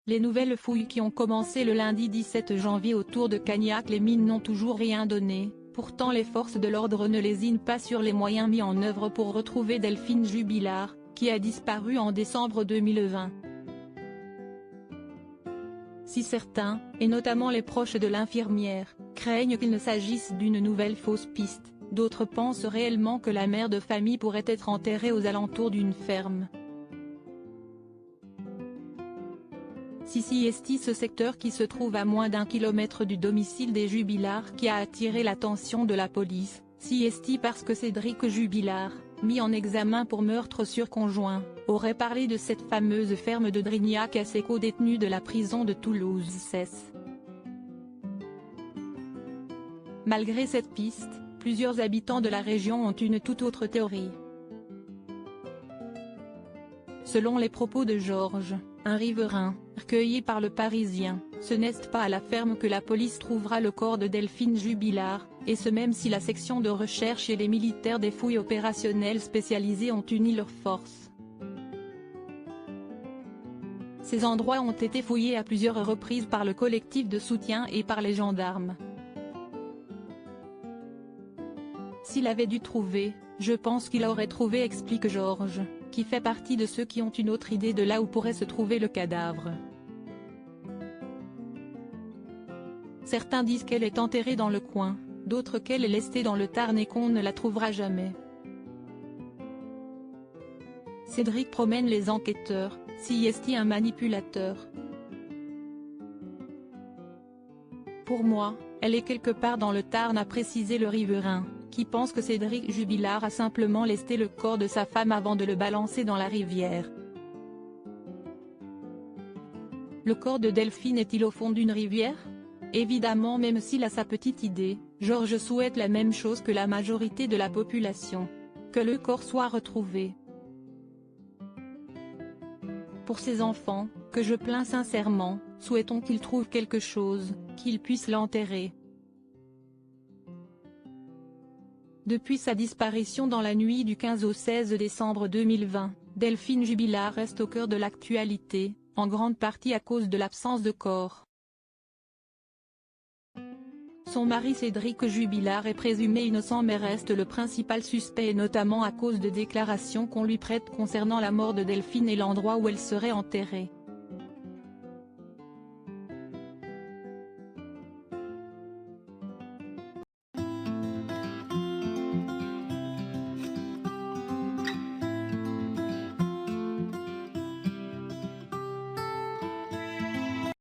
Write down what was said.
Les nouvelles fouilles qui ont commencé le lundi 17 janvier autour de Cagnac-les-Mines n'ont toujours rien donné, pourtant les forces de l'ordre ne lésinent pas sur les moyens mis en œuvre pour retrouver Delphine Jubilard, qui a disparu en décembre 2020. Si certains, et notamment les proches de l'infirmière, craignent qu'il ne s'agisse d'une nouvelle fausse piste, d'autres pensent réellement que la mère de famille pourrait être enterrée aux alentours d'une ferme. Sisti, ce secteur qui se trouve à moins d'1 kilomètre du domicile des Jubilard qui a attiré l'attention de la police, Sisti parce que Cédric Jubilard, mis en examen pour meurtre sur conjoint, aurait parlé de cette fameuse ferme de Drignac à ses co-détenus de la prison de Toulouse-Cesse. Malgré cette piste, plusieurs habitants de la région ont une toute autre théorie. Selon les propos de Georges, un riverain, recueilli par Le Parisien, ce n'est pas à la ferme que la police trouvera le corps de Delphine Jubilard, et ce même si la section de recherche et les militaires des fouilles opérationnelles spécialisées ont uni leurs forces. Ces endroits ont été fouillés à plusieurs reprises par le collectif de soutien et par les gendarmes. S'il avait dû trouver, je pense qu'il aurait trouvé, explique Georges, qui fait partie de ceux qui ont une autre idée de là où pourrait se trouver le cadavre. Certains disent qu'elle est enterrée dans le coin, d'autres qu'elle est lestée dans le Tarn et qu'on ne la trouvera jamais. Cédric promène les enquêteurs, Sisti un manipulateur. Pour moi, elle est quelque part dans le Tarn, a précisé le riverain, qui pense que Cédric Jubilard a simplement lesté le corps de sa femme avant de le balancer dans la rivière. Le corps de Delphine est-il au fond d'une rivière? Évidemment, même s'il a sa petite idée, Georges souhaite la même chose que la majorité de la population. Que le corps soit retrouvé. Pour ses enfants, que je plains sincèrement, souhaitons qu'ils trouvent quelque chose, qu'ils puissent l'enterrer. Depuis sa disparition dans la nuit du 15 au 16 décembre 2020, Delphine Jubilard reste au cœur de l'actualité, en grande partie à cause de l'absence de corps. Son mari Cédric Jubilard est présumé innocent mais reste le principal suspect, et notamment à cause de déclarations qu'on lui prête concernant la mort de Delphine et l'endroit où elle serait enterrée.